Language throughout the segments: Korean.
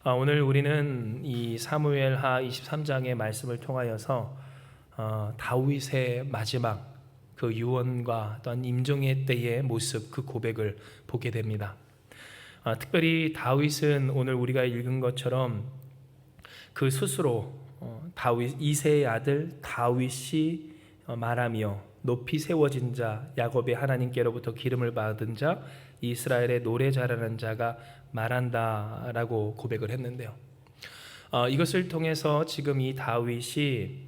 오늘 우리는 이 사무엘하 23장의 말씀을 통하여서 다윗의 마지막 그 유언과 또한 임종의 때의 모습, 그 고백을 보게 됩니다. 특별히 다윗은 오늘 우리가 읽은 것처럼 그 스스로 다윗 이새의 아들 다윗이 말하며 높이 세워진 자 야곱의 하나님께로부터 기름을 받은 자 이스라엘의 노래 잘하는 자가 말한다라고 고백을 했는데요. 이것을 통해서 지금 이 다윗이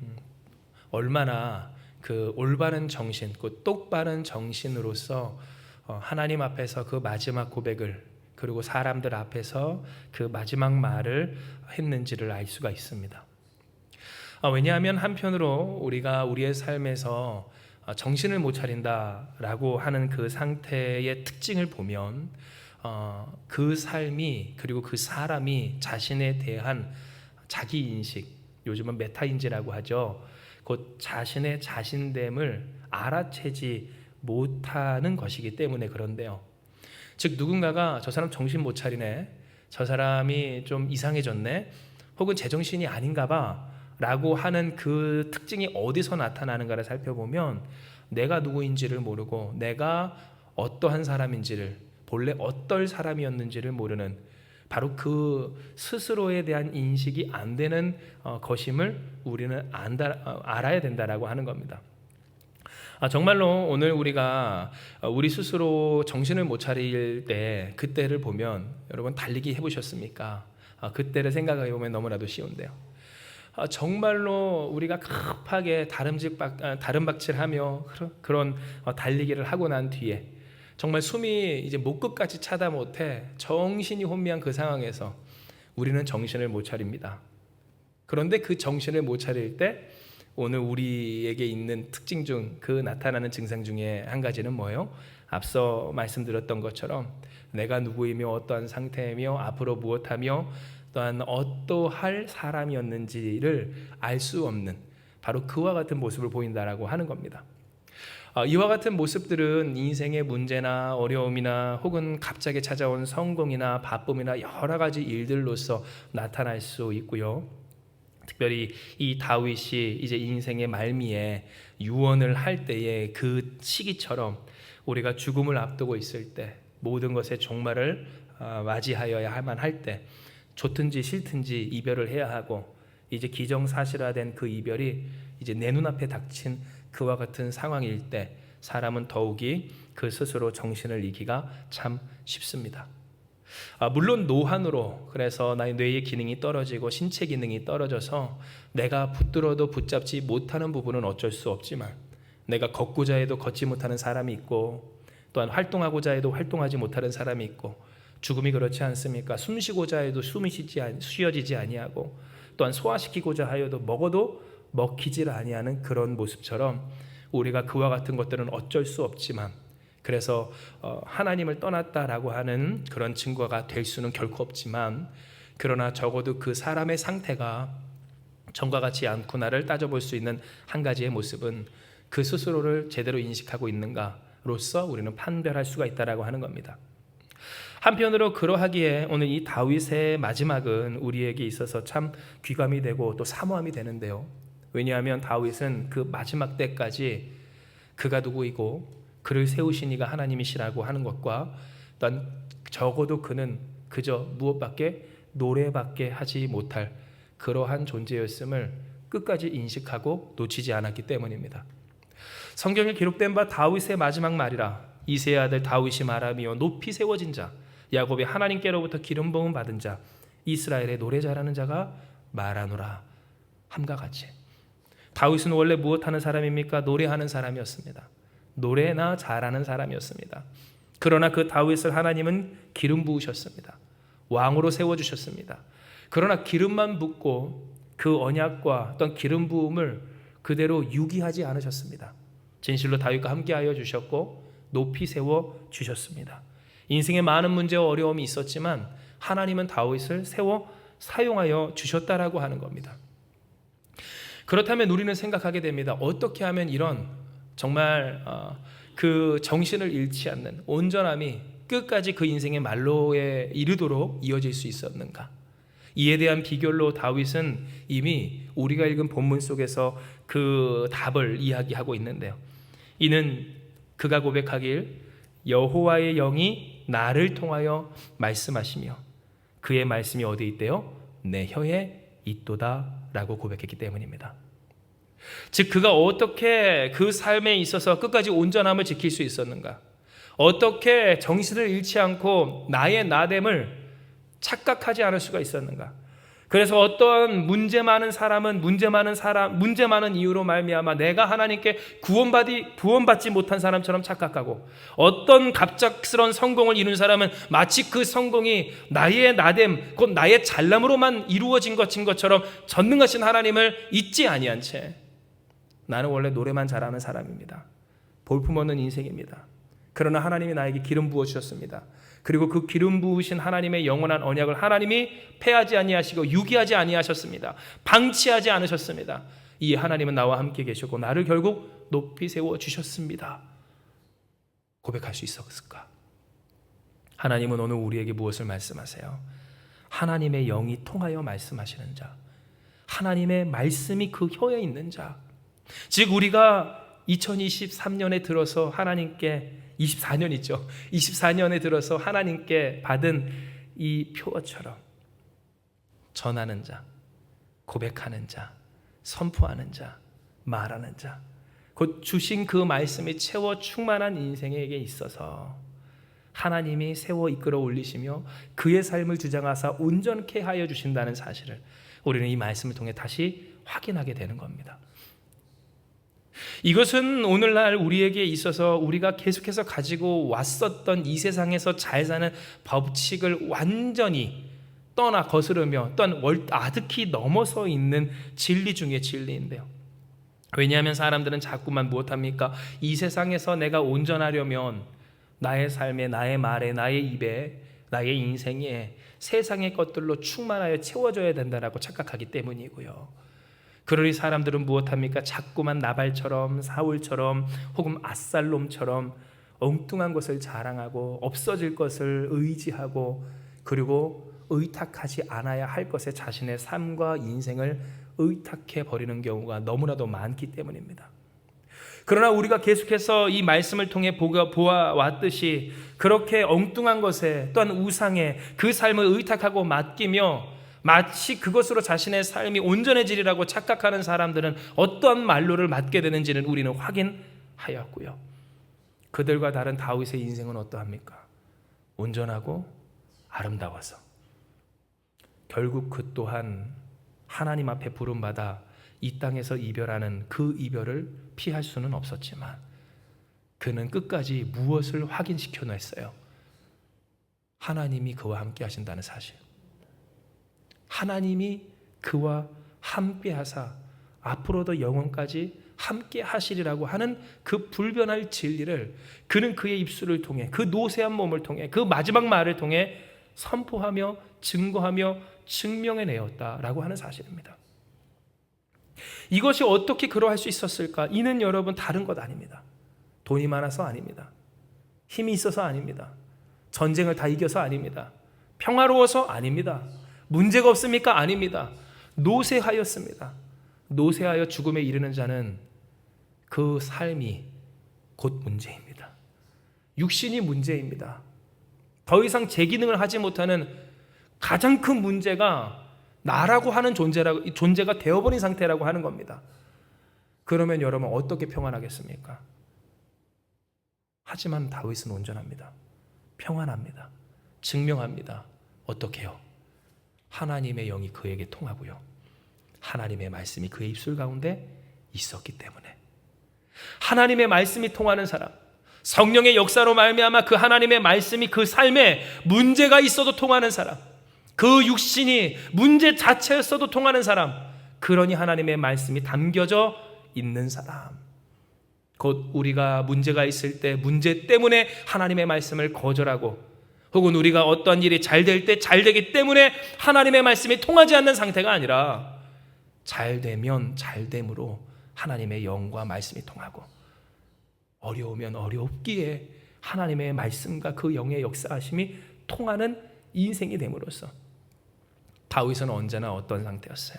얼마나 그 올바른 정신, 그 똑바른 정신으로서 하나님 앞에서 그 마지막 고백을 그리고 사람들 앞에서 그 마지막 말을 했는지를 알 수가 있습니다. 왜냐하면 한편으로 우리가 우리의 삶에서 정신을 못 차린다라고 하는 그 상태의 특징을 보면 그 삶이 그리고 그 사람이 자신에 대한 자기인식, 요즘은 메타인지라고 하죠. 곧 자신의 자신됨을 알아채지 못하는 것이기 때문에 그런데요. 즉 누군가가 저 사람 정신 못 차리네, 저 사람이 좀 이상해졌네, 혹은 제정신이 아닌가 봐 라고 하는 그 특징이 어디서 나타나는가를 살펴보면 내가 누구인지를 모르고 내가 어떠한 사람인지를, 본래 어떨 사람이었는지를 모르는, 바로 그 스스로에 대한 인식이 안 되는 것임을 우리는 알아야 된다라고 하는 겁니다. 정말로 오늘 우리가 우리 스스로 정신을 못 차릴 때 그때를 보면 여러분 달리기 해보셨습니까? 그때를 생각해 보면 너무나도 쉬운데요. 정말로 우리가 급하게 다름박질하며 그런 달리기를 하고 난 뒤에 정말 숨이 이제 목끝까지 차다 못해 정신이 혼미한 그 상황에서 우리는 정신을 못 차립니다. 그런데 그 정신을 못 차릴 때 오늘 우리에게 있는 특징 중 그 나타나는 증상 중에 한 가지는 뭐예요? 앞서 말씀드렸던 것처럼 내가 누구이며 어떠한 상태이며 앞으로 무엇하며 또한 어떠할 사람이었는지를 알 수 없는, 바로 그와 같은 모습을 보인다라고 하는 겁니다. 이와 같은 모습들은 인생의 문제나 어려움이나 혹은 갑자기 찾아온 성공이나 바쁨이나 여러 가지 일들로서 나타날 수 있고요. 특별히 이 다윗이 이제 인생의 말미에 유언을 할 때의 그 시기처럼 우리가 죽음을 앞두고 있을 때, 모든 것의 종말을 맞이하여야만 할 때, 좋든지 싫든지 이별을 해야 하고 이제 기정사실화된 그 이별이 이제 내 눈앞에 닥친 그와 같은 상황일 때 사람은 더욱이 그 스스로 정신을 잃기가 참 쉽습니다. 물론 노환으로, 그래서 나의 뇌의 기능이 떨어지고 신체 기능이 떨어져서 내가 붙들어도 붙잡지 못하는 부분은 어쩔 수 없지만, 내가 걷고자 해도 걷지 못하는 사람이 있고 또한 활동하고자 해도 활동하지 못하는 사람이 있고, 죽음이 그렇지 않습니까? 숨쉬고자 해도 숨이 쉬어지지 아니하고 또한 소화시키고자 하여도 먹어도 먹히질 아니하는 그런 모습처럼 우리가 그와 같은 것들은 어쩔 수 없지만, 그래서 하나님을 떠났다라고 하는 그런 증거가 될 수는 결코 없지만, 그러나 적어도 그 사람의 상태가 전과 같지 않구나를 따져볼 수 있는 한 가지의 모습은 그 스스로를 제대로 인식하고 있는가로서 우리는 판별할 수가 있다라고 하는 겁니다. 한편으로 그러하기에 오늘 이 다윗의 마지막은 우리에게 있어서 참 귀감이 되고 또 사모함이 되는데요. 왜냐하면 다윗은 그 마지막 때까지 그가 누구이고 그를 세우신 이가 하나님이시라고 하는 것과 또한 적어도 그는 그저 무엇밖에 노래밖에 하지 못할 그러한 존재였음을 끝까지 인식하고 놓치지 않았기 때문입니다. 성경에 기록된 바 다윗의 마지막 말이라 이새의 아들 다윗이 말하며 높이 세워진 자 야곱의 하나님께로부터 기름 부음 받은 자 이스라엘의 노래 잘하는 자가 말하노라 함과 같이, 다윗은 원래 무엇하는 사람입니까? 노래하는 사람이었습니다. 노래나 잘하는 사람이었습니다. 그러나 그 다윗을 하나님은 기름 부으셨습니다. 왕으로 세워주셨습니다. 그러나 기름만 붓고 그 언약과 어떤 기름 부음을 그대로 유기하지 않으셨습니다. 진실로 다윗과 함께하여 주셨고 높이 세워 주셨습니다. 인생에 많은 문제와 어려움이 있었지만 하나님은 다윗을 세워 사용하여 주셨다라고 하는 겁니다. 그렇다면 우리는 생각하게 됩니다. 어떻게 하면 이런 정말 그 정신을 잃지 않는 온전함이 끝까지 그 인생의 말로에 이르도록 이어질 수 있었는가? 이에 대한 비결로 다윗은 이미 우리가 읽은 본문 속에서 그 답을 이야기하고 있는데요. 이는 그가 고백하길 여호와의 영이 나를 통하여 말씀하시며 그의 말씀이 어디 있대요? 내 혀에 있도다 라고 고백했기 때문입니다. 즉 그가 어떻게 그 삶에 있어서 끝까지 온전함을 지킬 수 있었는가? 어떻게 정신을 잃지 않고 나의 나됨을 착각하지 않을 수가 있었는가? 그래서 어떤 문제 많은 이유로 말미암아 내가 하나님께 구원받지 못한 사람처럼 착각하고, 어떤 갑작스러운 성공을 이룬 사람은 마치 그 성공이 나의 나됨, 곧 나의 잘남으로만 이루어진 것처럼 전능하신 하나님을 잊지 아니한 채 나는 원래 노래만 잘하는 사람입니다. 볼품없는 인생입니다. 그러나 하나님이 나에게 기름 부어주셨습니다. 그리고 그 기름 부으신 하나님의 영원한 언약을 하나님이 패하지 아니하시고 유기하지 아니하셨습니다. 방치하지 않으셨습니다. 이 하나님은 나와 함께 계셨고 나를 결국 높이 세워주셨습니다. 고백할 수 있었을까? 하나님은 오늘 우리에게 무엇을 말씀하세요? 하나님의 영이 통하여 말씀하시는 자, 하나님의 말씀이 그 혀에 있는 자, 즉 우리가 2023년에 들어서 하나님께 24년이죠. 24년에 들어서 하나님께 받은 이 표어처럼 전하는 자, 고백하는 자, 선포하는 자, 말하는 자, 곧 주신 그 말씀이 채워 충만한 인생에게 있어서 하나님이 세워 이끌어 올리시며 그의 삶을 주장하사 온전케 하여 주신다는 사실을 우리는 이 말씀을 통해 다시 확인하게 되는 겁니다. 이것은 오늘날 우리에게 있어서 우리가 계속해서 가지고 왔었던 이 세상에서 잘 사는 법칙을 완전히 떠나 거스르며 또한 아득히 넘어서 있는 진리 중의 진리인데요. 왜냐하면 사람들은 자꾸만 무엇합니까? 이 세상에서 내가 온전하려면 나의 삶에, 나의 말에, 나의 입에, 나의 인생에 세상의 것들로 충만하여 채워져야 된다라고 착각하기 때문이고요. 그러니 사람들은 무엇합니까? 자꾸만 나발처럼 사울처럼 혹은 압살롬처럼 엉뚱한 것을 자랑하고 없어질 것을 의지하고 그리고 의탁하지 않아야 할 것에 자신의 삶과 인생을 의탁해 버리는 경우가 너무나도 많기 때문입니다. 그러나 우리가 계속해서 이 말씀을 통해 보아왔듯이 그렇게 엉뚱한 것에 또한 우상에 그 삶을 의탁하고 맡기며 마치 그것으로 자신의 삶이 온전해지리라고 착각하는 사람들은 어떠한 말로를 맡게 되는지는 우리는 확인하였고요. 그들과 다른 다윗의 인생은 어떠합니까? 온전하고 아름다워서 결국 그 또한 하나님 앞에 부름받아 이 땅에서 이별하는 그 이별을 피할 수는 없었지만 그는 끝까지 무엇을 확인시켜 냈어요? 하나님이 그와 함께 하신다는 사실. 하나님이 그와 함께 하사 앞으로도 영원까지 함께 하시리라고 하는 그 불변할 진리를 그는 그의 입술을 통해 그 노쇠한 몸을 통해 그 마지막 말을 통해 선포하며 증거하며 증명해내었다라고 하는 사실입니다. 이것이 어떻게 그러할 수 있었을까? 이는 여러분 다른 것 아닙니다. 돈이 많아서 아닙니다. 힘이 있어서 아닙니다. 전쟁을 다 이겨서 아닙니다. 평화로워서 아닙니다. 문제가 없습니까? 아닙니다. 노쇠하였습니다. 노쇠하여 죽음에 이르는 자는 그 삶이 곧 문제입니다. 육신이 문제입니다. 더 이상 제 기능을 하지 못하는 가장 큰 문제가 나라고 하는 존재가 되어버린 상태라고 하는 겁니다. 그러면 여러분 어떻게 평안하겠습니까? 하지만 다윗은 온전합니다. 평안합니다. 증명합니다. 어떻게 해요? 하나님의 영이 그에게 통하고요. 하나님의 말씀이 그의 입술 가운데 있었기 때문에. 하나님의 말씀이 통하는 사람, 성령의 역사로 말미암아 그 하나님의 말씀이 그 삶에 문제가 있어도 통하는 사람, 그 육신이 문제 자체였어도 통하는 사람, 그러니 하나님의 말씀이 담겨져 있는 사람, 곧 우리가 문제가 있을 때 문제 때문에 하나님의 말씀을 거절하고 혹은 우리가 어떠한 일이 잘 될 때 잘 되기 때문에 하나님의 말씀이 통하지 않는 상태가 아니라 잘 되면 잘 됨으로 하나님의 영과 말씀이 통하고 어려우면 어렵기에 하나님의 말씀과 그 영의 역사하심이 통하는 인생이 됨으로써 다윗은 언제나 어떤 상태였어요?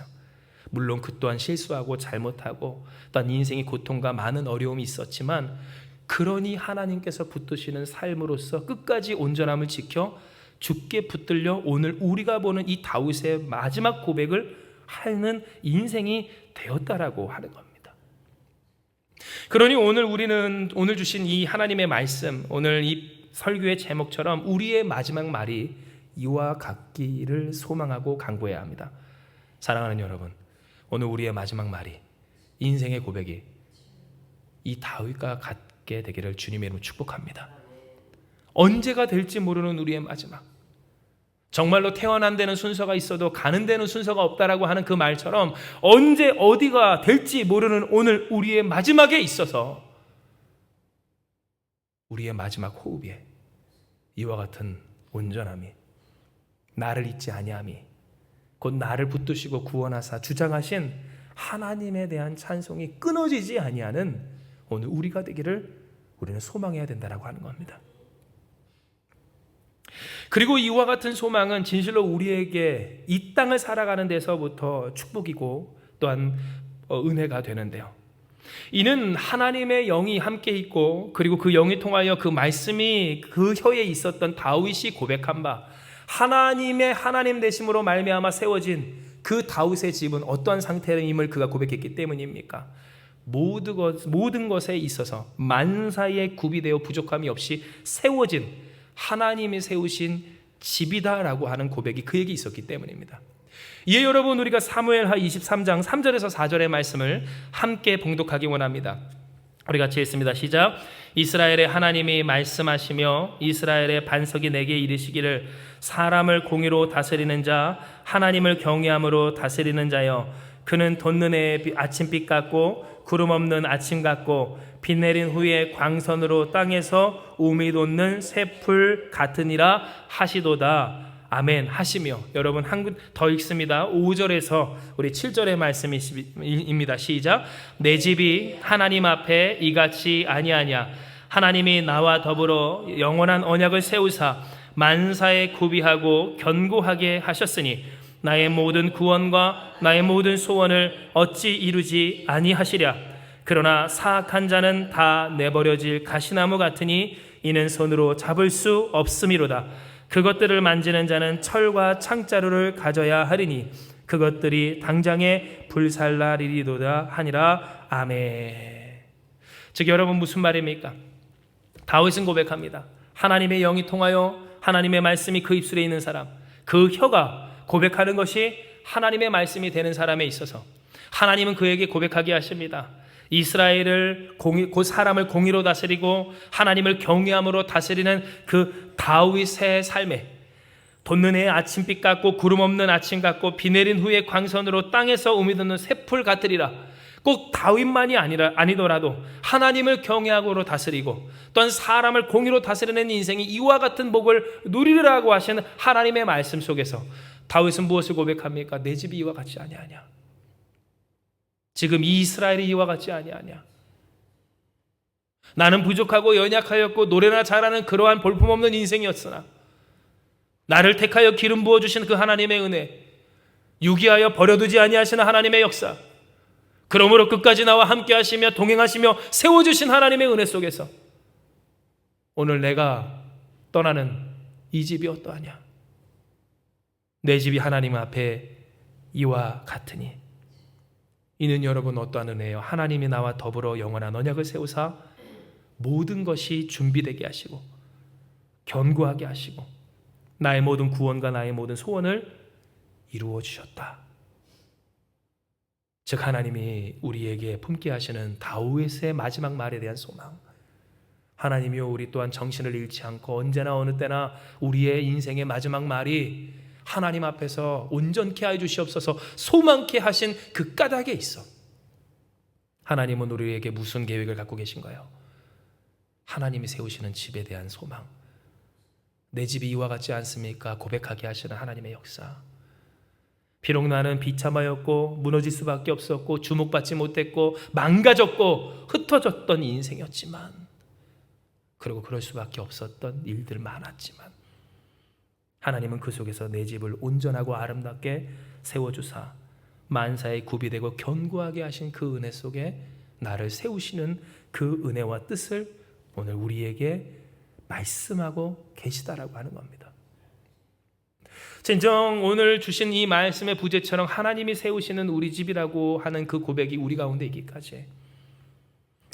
물론 그 또한 실수하고 잘못하고 또한 인생의 고통과 많은 어려움이 있었지만, 그러니 하나님께서 붙드시는 삶으로서 끝까지 온전함을 지켜 주께 붙들려 오늘 우리가 보는 이 다윗의 마지막 고백을 하는 인생이 되었다라고 하는 겁니다. 그러니 오늘 주신 이 하나님의 말씀, 오늘 이 설교의 제목처럼 우리의 마지막 말이 이와 같기를 소망하고 간구해야 합니다. 사랑하는 여러분, 오늘 우리의 마지막 말이, 인생의 고백이 이 다윗과 같게 되기를 주님의 이름으로 축복합니다. 언제가 될지 모르는 우리의 마지막, 정말로 태어난 데는 순서가 있어도 가는 데는 순서가 없다라고 하는 그 말처럼 언제 어디가 될지 모르는 오늘 우리의 마지막에 있어서 우리의 마지막 호흡에 이와 같은 온전함이, 나를 잊지 아니함이, 곧 나를 붙드시고 구원하사 주장하신 하나님에 대한 찬송이 끊어지지 아니하는 오늘 우리가 되기를 우리는 소망해야 된다라고 하는 겁니다. 그리고 이와 같은 소망은 진실로 우리에게 이 땅을 살아가는 데서부터 축복이고 또한 은혜가 되는데요. 이는 하나님의 영이 함께 있고, 그리고 그 영이 통하여 그 말씀이 그 혀에 있었던 다윗이 고백한 바, 하나님의 하나님 되심으로 말미암아 세워진 그 다윗의 집은 어떠한 상태임을 그가 고백했기 때문입니까? 모든 것에 있어서 만사에 구비되어 부족함이 없이 세워진 하나님이 세우신 집이다라고 하는 고백이 그에게 있었기 때문입니다. 이에 여러분, 우리가 사무엘하 23장 3절에서 4절의 말씀을 함께 봉독하기 원합니다. 우리 같이 읽습니다. 시작. 이스라엘의 하나님이 말씀하시며 이스라엘의 반석이 내게 이르시기를, 사람을 공의로 다스리는 자, 하나님을 경외함으로 다스리는 자여, 그는 돋는 해의 아침빛 같고 구름 없는 아침 같고 비 내린 후에 광선으로 땅에서 우미 돋는 새풀 같으니라 하시도다. 아멘 하시며, 여러분 한 더 읽습니다. 5절에서 우리 7절의 말씀입니다. 시작. 내 집이 하나님 앞에 이같이 아니하냐. 하나님이 나와 더불어 영원한 언약을 세우사 만사에 구비하고 견고하게 하셨으니 나의 모든 구원과 나의 모든 소원을 어찌 이루지 아니하시랴. 그러나 사악한 자는 다 내버려질 가시나무 같으니 이는 손으로 잡을 수 없음이로다. 그것들을 만지는 자는 철과 창자루를 가져야 하리니 그것들이 당장에 불살라리리도다 하니라. 아멘. 즉 여러분, 무슨 말입니까? 다윗은 고백합니다. 하나님의 영이 통하여 하나님의 말씀이 그 입술에 있는 사람, 그 혀가 고백하는 것이 하나님의 말씀이 되는 사람에 있어서 하나님은 그에게 고백하게 하십니다. 이스라엘을 곧 사람을 공의로 다스리고 하나님을 경외함으로 다스리는 그 다윗의 삶에, 돋는 해의 아침빛 같고 구름 없는 아침 같고 비 내린 후에 광선으로 땅에서 우미 돋는 새풀 같으리라. 꼭 다윗만이 아니더라도 하나님을 경외함으로 다스리고 또한 사람을 공의로 다스리는 인생이 이와 같은 복을 누리리라고 하시는 하나님의 말씀 속에서 다윗은 무엇을 고백합니까? 내 집이 이와 같지 아니하냐. 지금 이스라엘이 이와 같지 아니하냐. 나는 부족하고 연약하였고 노래나 잘하는 그러한 볼품없는 인생이었으나 나를 택하여 기름 부어주신 그 하나님의 은혜, 유기하여 버려두지 아니하시는 하나님의 역사, 그러므로 끝까지 나와 함께 하시며 동행하시며 세워주신 하나님의 은혜 속에서 오늘 내가 떠나는 이 집이 어떠하냐. 내 집이 하나님 앞에 이와 같으니 이는 여러분 어떠한 은혜요? 하나님이 나와 더불어 영원한 언약을 세우사 모든 것이 준비되게 하시고 견고하게 하시고 나의 모든 구원과 나의 모든 소원을 이루어 주셨다. 즉 하나님이 우리에게 품게 하시는 다윗의 마지막 말에 대한 소망, 하나님이여 우리 또한 정신을 잃지 않고 언제나 어느 때나 우리의 인생의 마지막 말이 하나님 앞에서 온전케 하여 주시옵소서 소망케 하신 그 까닭에 있어. 하나님은 우리에게 무슨 계획을 갖고 계신가요? 하나님이 세우시는 집에 대한 소망, 내 집이 이와 같지 않습니까? 고백하게 하시는 하나님의 역사. 비록 나는 비참하였고 무너질 수밖에 없었고 주목받지 못했고 망가졌고 흩어졌던 인생이었지만, 그리고 그럴 수밖에 없었던 일들 많았지만 하나님은 그 속에서 내 집을 온전하고 아름답게 세워주사 만사에 구비되고 견고하게 하신 그 은혜 속에 나를 세우시는 그 은혜와 뜻을 오늘 우리에게 말씀하고 계시다라고 하는 겁니다. 진정 오늘 주신 이 말씀의 부제처럼 하나님이 세우시는 우리 집이라고 하는 그 고백이 우리 가운데 있기까지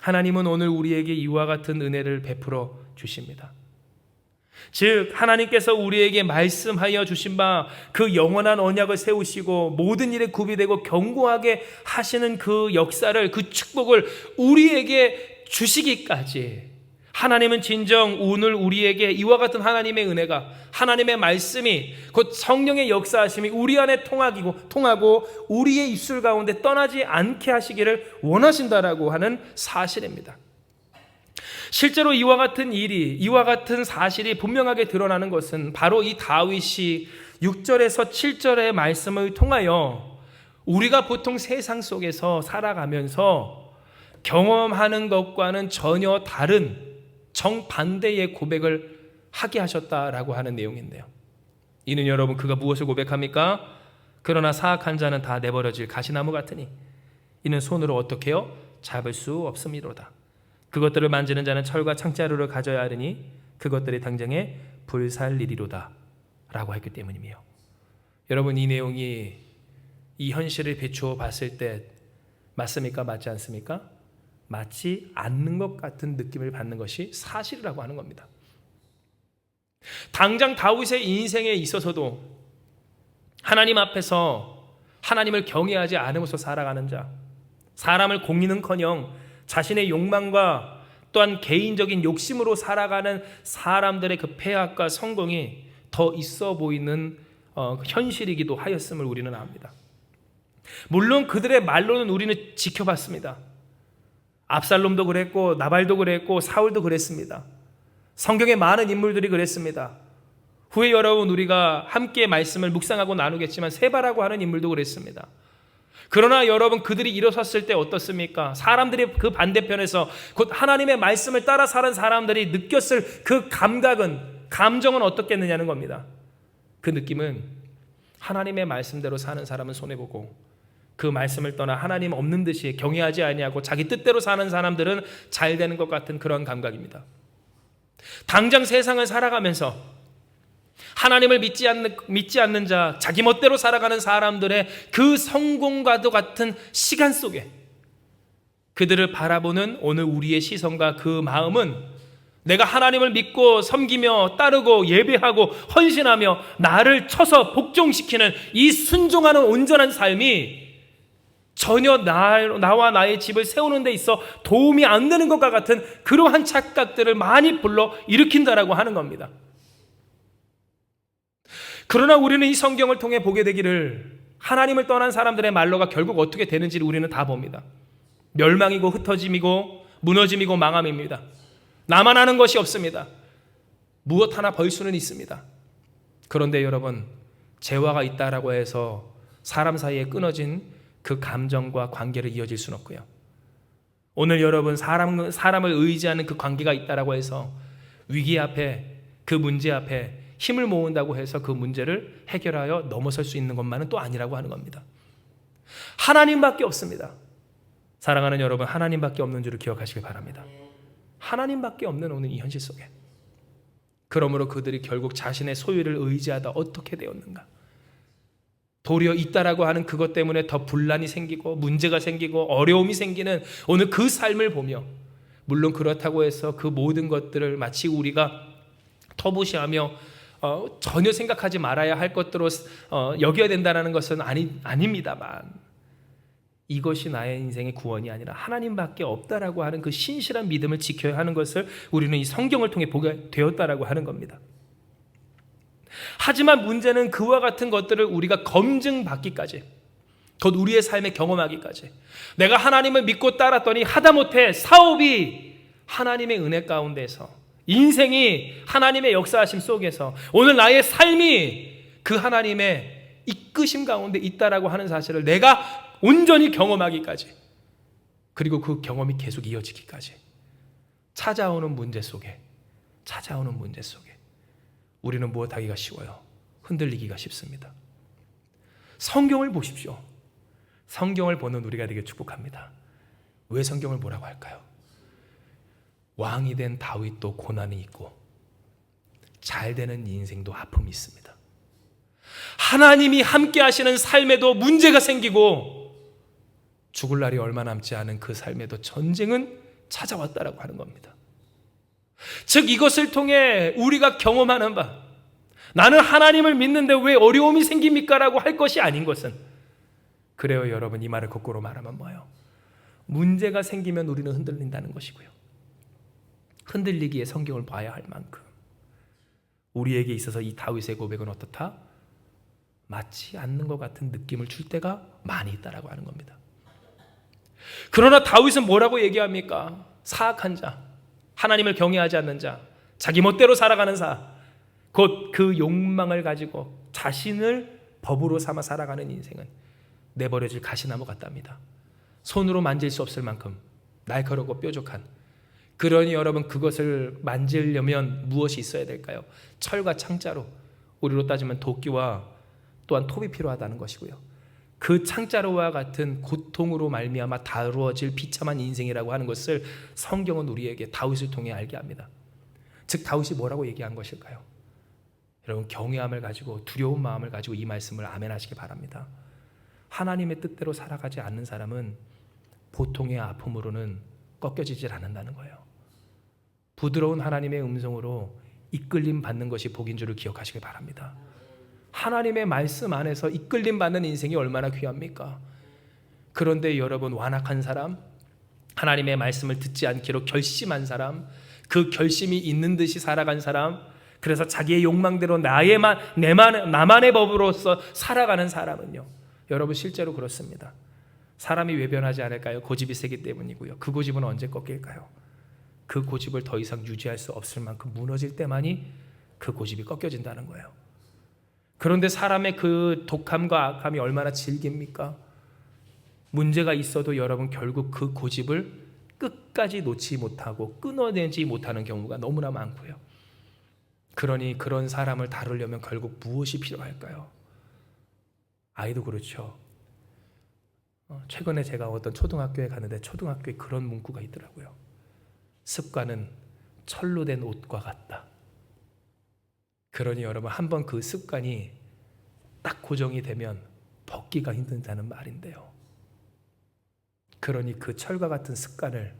하나님은 오늘 우리에게 이와 같은 은혜를 베풀어 주십니다. 즉 하나님께서 우리에게 말씀하여 주신 바 그 영원한 언약을 세우시고 모든 일에 구비되고 견고하게 하시는 그 역사를, 그 축복을 우리에게 주시기까지 하나님은 진정 오늘 우리에게 이와 같은 하나님의 은혜가, 하나님의 말씀이, 곧 성령의 역사하심이 우리 안에 통하고 우리의 입술 가운데 떠나지 않게 하시기를 원하신다라고 하는 사실입니다. 실제로 이와 같은 일이, 이와 같은 사실이 분명하게 드러나는 것은 바로 이 다윗이 6절에서 7절의 말씀을 통하여 우리가 보통 세상 속에서 살아가면서 경험하는 것과는 전혀 다른 정반대의 고백을 하게 하셨다라고 하는 내용인데요. 이는 여러분 그가 무엇을 고백합니까? 그러나 사악한 자는 다 내버려질 가시나무 같으니 이는 손으로 어떻게 해요? 잡을 수 없음이로다. 그것들을 만지는 자는 철과 창자루를 가져야 하리니 그것들이 당장에 불살리리로다 라고 했기 때문이며, 여러분 이 내용이 이 현실을 비추어 봤을 때 맞습니까? 맞지 않습니까? 맞지 않는 것 같은 느낌을 받는 것이 사실이라고 하는 겁니다. 당장 다윗의 인생에 있어서도 하나님 앞에서 하나님을 경외하지 않으면서 살아가는 자, 사람을 공의는커녕 자신의 욕망과 또한 개인적인 욕심으로 살아가는 사람들의 그 폐악과 성공이 더 있어 보이는 현실이기도 하였음을 우리는 압니다. 물론 그들의 말로는 우리는 지켜봤습니다. 압살롬도 그랬고 나발도 그랬고 사울도 그랬습니다. 성경의 많은 인물들이 그랬습니다. 후에 여러분 우리가 함께 말씀을 묵상하고 나누겠지만 세바라고 하는 인물도 그랬습니다. 그러나 여러분 그들이 일어섰을 때 어떻습니까? 사람들이 그 반대편에서 곧 하나님의 말씀을 따라 사는 사람들이 느꼈을 그 감정은 어떻겠느냐는 겁니다. 그 느낌은 하나님의 말씀대로 사는 사람은 손해보고 그 말씀을 떠나 하나님 없는 듯이 경외하지 아니하고 자기 뜻대로 사는 사람들은 잘 되는 것 같은 그런 감각입니다. 당장 세상을 살아가면서 하나님을 믿지 않는 자, 자기 멋대로 살아가는 사람들의 그 성공과도 같은 시간 속에 그들을 바라보는 오늘 우리의 시선과 그 마음은 내가 하나님을 믿고 섬기며 따르고 예배하고 헌신하며 나를 쳐서 복종시키는 이 순종하는 온전한 삶이 전혀 나와 나의 집을 세우는 데 있어 도움이 안 되는 것과 같은 그러한 착각들을 많이 불러 일으킨다라고 하는 겁니다. 그러나 우리는 이 성경을 통해 보게 되기를 하나님을 떠난 사람들의 말로가 결국 어떻게 되는지를 우리는 다 봅니다. 멸망이고 흩어짐이고 무너짐이고 망함입니다. 나만 아는 것이 없습니다. 무엇 하나 벌 수는 있습니다. 그런데 여러분, 재화가 있다라고 해서 사람 사이에 끊어진 그 감정과 관계를 이어질 수는 없고요. 오늘 여러분 사람을 의지하는 그 관계가 있다라고 해서 위기 앞에 그 문제 앞에 힘을 모은다고 해서 그 문제를 해결하여 넘어설 수 있는 것만은 또 아니라고 하는 겁니다. 하나님밖에 없습니다. 사랑하는 여러분, 하나님밖에 없는 줄을 기억하시길 바랍니다. 하나님밖에 없는 오늘 이 현실 속에, 그러므로 그들이 결국 자신의 소유를 의지하다 어떻게 되었는가? 도리어 있다라고 하는 그것 때문에 더 분란이 생기고 문제가 생기고 어려움이 생기는 오늘 그 삶을 보며, 물론 그렇다고 해서 그 모든 것들을 마치 우리가 터부시하며 전혀 생각하지 말아야 할 것들로 여겨야 된다는 것은 아닙니다만, 이것이 나의 인생의 구원이 아니라 하나님밖에 없다라고 하는 그 신실한 믿음을 지켜야 하는 것을 우리는 이 성경을 통해 보게 되었다라고 하는 겁니다. 하지만 문제는 그와 같은 것들을 우리가 검증받기까지, 곧 우리의 삶에 경험하기까지, 내가 하나님을 믿고 따랐더니 하다못해 사업이 하나님의 은혜 가운데서, 인생이 하나님의 역사하심 속에서, 오늘 나의 삶이 그 하나님의 이끄심 가운데 있다라고 하는 사실을 내가 온전히 경험하기까지, 그리고 그 경험이 계속 이어지기까지 찾아오는 문제 속에 우리는 무엇하기가 쉬워요? 흔들리기가 쉽습니다. 성경을 보십시오. 성경을 보는 우리가 되게 축복합니다. 왜 성경을 보라고 할까요? 왕이 된 다윗도 고난이 있고 잘 되는 인생도 아픔이 있습니다. 하나님이 함께 하시는 삶에도 문제가 생기고 죽을 날이 얼마 남지 않은 그 삶에도 전쟁은 찾아왔다라고 하는 겁니다. 즉 이것을 통해 우리가 경험하는 바, 나는 하나님을 믿는데 왜 어려움이 생깁니까? 라고 할 것이 아닌 것은, 그래요 여러분, 이 말을 거꾸로 말하면 뭐예요? 문제가 생기면 우리는 흔들린다는 것이고요, 흔들리기에 성경을 봐야 할 만큼 우리에게 있어서 이 다윗의 고백은 어떻다? 맞지 않는 것 같은 느낌을 줄 때가 많이 있다라고 하는 겁니다. 그러나 다윗은 뭐라고 얘기합니까? 사악한 자, 하나님을 경외하지 않는 자, 자기 멋대로 살아가는 자, 곧 그 욕망을 가지고 자신을 법으로 삼아 살아가는 인생은 내버려질 가시나무 같답니다. 손으로 만질 수 없을 만큼 날카롭고 뾰족한, 그러니 여러분 그것을 만지려면 무엇이 있어야 될까요? 철과 창자로, 우리로 따지면 도끼와 또한 톱이 필요하다는 것이고요, 그 창자로와 같은 고통으로 말미암아 다루어질 비참한 인생이라고 하는 것을 성경은 우리에게 다윗을 통해 알게 합니다. 즉 다윗이 뭐라고 얘기한 것일까요? 여러분 경외함을 가지고 두려운 마음을 가지고 이 말씀을 아멘하시기 바랍니다. 하나님의 뜻대로 살아가지 않는 사람은 보통의 아픔으로는 꺾여지질 않는다는 거예요. 부드러운 하나님의 음성으로 이끌림 받는 것이 복인 줄을 기억하시기 바랍니다. 하나님의 말씀 안에서 이끌림 받는 인생이 얼마나 귀합니까? 그런데 여러분 완악한 사람, 하나님의 말씀을 듣지 않기로 결심한 사람, 그 결심이 있는 듯이 살아간 사람, 그래서 자기의 욕망대로 나만의 법으로서 살아가는 사람은요, 여러분 실제로 그렇습니다. 사람이 왜 변하지 않을까요? 고집이 세기 때문이고요. 그 고집은 언제 꺾일까요? 그 고집을 더 이상 유지할 수 없을 만큼 무너질 때만이 그 고집이 꺾여진다는 거예요. 그런데 사람의 그 독함과 악함이 얼마나 질깁니까? 문제가 있어도 여러분 결국 그 고집을 끝까지 놓지 못하고 끊어내지 못하는 경우가 너무나 많고요. 그러니 그런 사람을 다루려면 결국 무엇이 필요할까요? 아이도 그렇죠. 최근에 제가 어떤 초등학교에 갔는데 초등학교에 그런 문구가 있더라고요. 습관은 철로 된 옷과 같다. 그러니 여러분 한번 그 습관이 딱 고정이 되면 벗기가 힘들다는 말인데요. 그러니 그 철과 같은 습관을,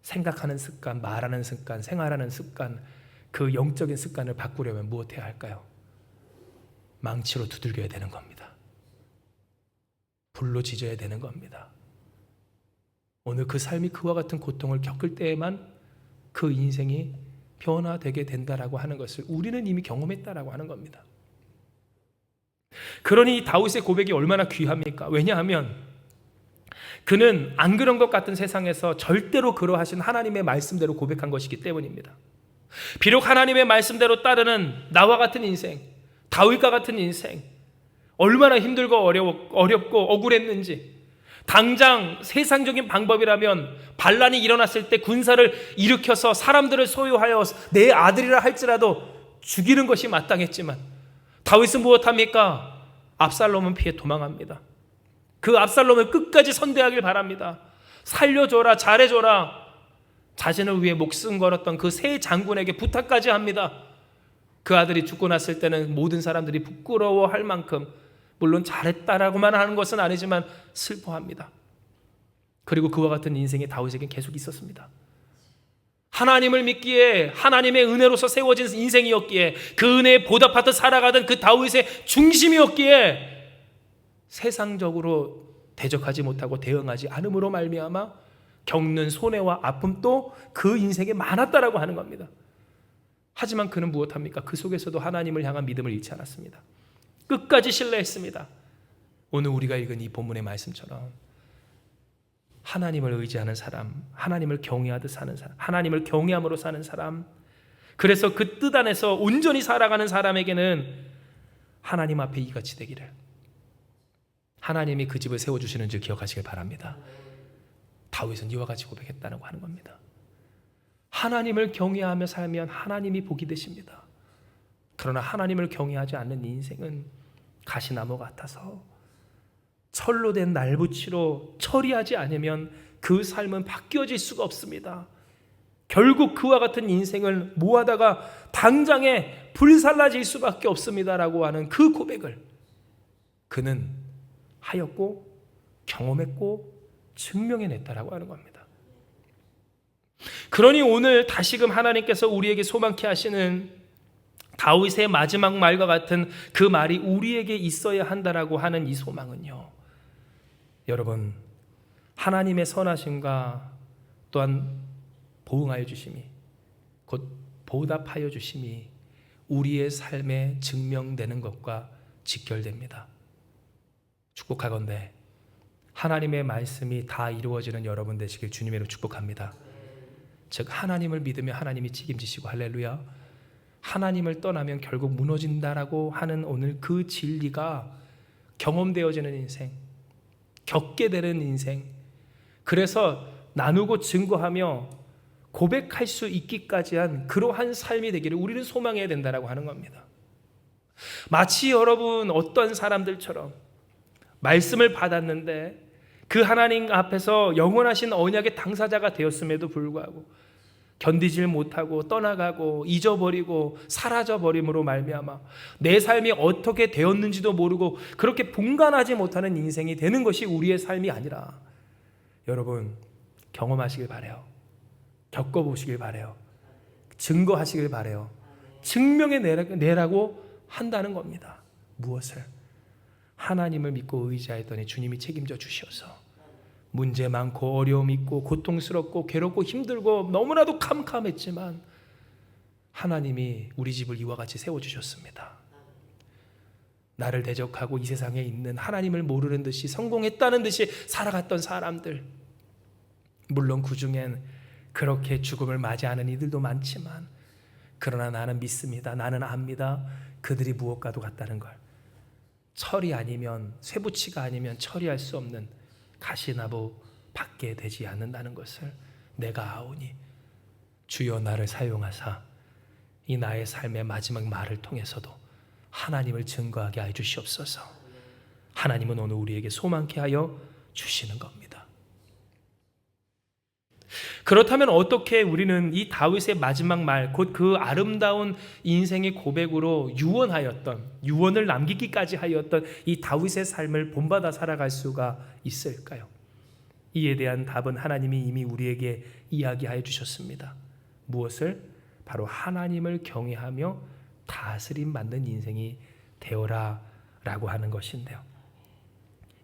생각하는 습관, 말하는 습관, 생활하는 습관, 그 영적인 습관을 바꾸려면 무엇해야 할까요? 망치로 두들겨야 되는 겁니다. 불로 지져야 되는 겁니다. 오늘 그 삶이 그와 같은 고통을 겪을 때에만 그 인생이 변화되게 된다라고 하는 것을 우리는 이미 경험했다라고 하는 겁니다. 그러니 다윗의 고백이 얼마나 귀합니까? 왜냐하면 그는 안 그런 것 같은 세상에서 절대로 그러하신 하나님의 말씀대로 고백한 것이기 때문입니다. 비록 하나님의 말씀대로 따르는 나와 같은 인생, 다윗과 같은 인생, 얼마나 힘들고 어렵고 억울했는지, 당장 세상적인 방법이라면 반란이 일어났을 때 군사를 일으켜서 사람들을 소유하여 내 아들이라 할지라도 죽이는 것이 마땅했지만 다윗은 무엇합니까? 압살롬은 피해 도망합니다. 그 압살롬을 끝까지 선대하길 바랍니다. 살려줘라, 잘해줘라. 자신을 위해 목숨 걸었던 그 세 장군에게 부탁까지 합니다. 그 아들이 죽고 났을 때는 모든 사람들이 부끄러워할 만큼, 물론 잘했다라고만 하는 것은 아니지만 슬퍼합니다. 그리고 그와 같은 인생이 다윗에겐 계속 있었습니다. 하나님을 믿기에 하나님의 은혜로서 세워진 인생이었기에, 그 은혜에 보답하듯 살아가던 그 다윗의 중심이었기에 세상적으로 대적하지 못하고 대응하지 않음으로 말미암아 겪는 손해와 아픔도 그 인생에 많았다라고 하는 겁니다. 하지만 그는 무엇합니까? 그 속에서도 하나님을 향한 믿음을 잃지 않았습니다. 끝까지 신뢰했습니다. 오늘 우리가 읽은 이 본문의 말씀처럼 하나님을 의지하는 사람, 하나님을 경외하듯 사는 사람, 하나님을 경외함으로 사는 사람, 그래서 그 뜻 안에서 온전히 살아가는 사람에게는 하나님 앞에 이같이 되기를, 하나님이 그 집을 세워주시는 줄 기억하시길 바랍니다. 다윗은 이와 같이 고백했다고 하는 겁니다. 하나님을 경외하며 살면 하나님이 복이 되십니다. 그러나 하나님을 경외하지 않는 인생은 가시나무 같아서 철로 된 날붙이로 처리하지 않으면 그 삶은 바뀌어질 수가 없습니다. 결국 그와 같은 인생을 모아다가 당장에 불살라질 수밖에 없습니다라고 하는 그 고백을 그는 하였고 경험했고 증명해냈다라고 하는 겁니다. 그러니 오늘 다시금 하나님께서 우리에게 소망케 하시는 다윗의 마지막 말과 같은 그 말이 우리에게 있어야 한다라고 하는 이 소망은요, 여러분, 하나님의 선하심과 또한 보응하여 주심이, 곧 보답하여 주심이 우리의 삶에 증명되는 것과 직결됩니다. 축복하건대 하나님의 말씀이 다 이루어지는 여러분 되시길 주님으로 축복합니다. 즉 하나님을 믿으며 하나님이 책임지시고, 할렐루야, 하나님을 떠나면 결국 무너진다라고 하는 오늘 그 진리가 경험되어지는 인생, 겪게 되는 인생, 그래서 나누고 증거하며 고백할 수 있기까지 한 그러한 삶이 되기를 우리는 소망해야 된다라고 하는 겁니다. 마치 여러분 어떤 사람들처럼 말씀을 받았는데 그 하나님 앞에서 영원하신 언약의 당사자가 되었음에도 불구하고 견디질 못하고 떠나가고 잊어버리고 사라져버림으로 말미암아 내 삶이 어떻게 되었는지도 모르고 그렇게 분간하지 못하는 인생이 되는 것이 우리의 삶이 아니라, 여러분 경험하시길 바라요. 겪어보시길 바라요. 증거하시길 바라요. 증명해 내라고 한다는 겁니다. 무엇을? 하나님을 믿고 의지하였더니 주님이 책임져 주셔서 문제 많고 어려움 있고 고통스럽고 괴롭고 힘들고 너무나도 캄캄했지만 하나님이 우리 집을 이와 같이 세워주셨습니다. 나를 대적하고 이 세상에 있는 하나님을 모르는 듯이 성공했다는 듯이 살아갔던 사람들, 물론 그 중엔 그렇게 죽음을 맞이하는 이들도 많지만, 그러나 나는 믿습니다. 나는 압니다. 그들이 무엇과도 같다는 걸. 철이 아니면, 쇠붙이가 아니면 처리할 수 없는 가시나무 밖에 되지 않는다는 것을 내가 아오니 주여 나를 사용하사 이 나의 삶의 마지막 말을 통해서도 하나님을 증거하게 해 주시옵소서. 하나님은 오늘 우리에게 소망케 하여 주시는 겁니다. 그렇다면 어떻게 우리는 이 다윗의 마지막 말, 곧 그 아름다운 인생의 고백으로 유언을 남기기까지 하였던 이 다윗의 삶을 본받아 살아갈 수가 있을까요? 이에 대한 답은 하나님이 이미 우리에게 이야기하여 주셨습니다. 무엇을? 바로 하나님을 경외하며 다스림 받는 인생이 되어라 라고 하는 것인데요.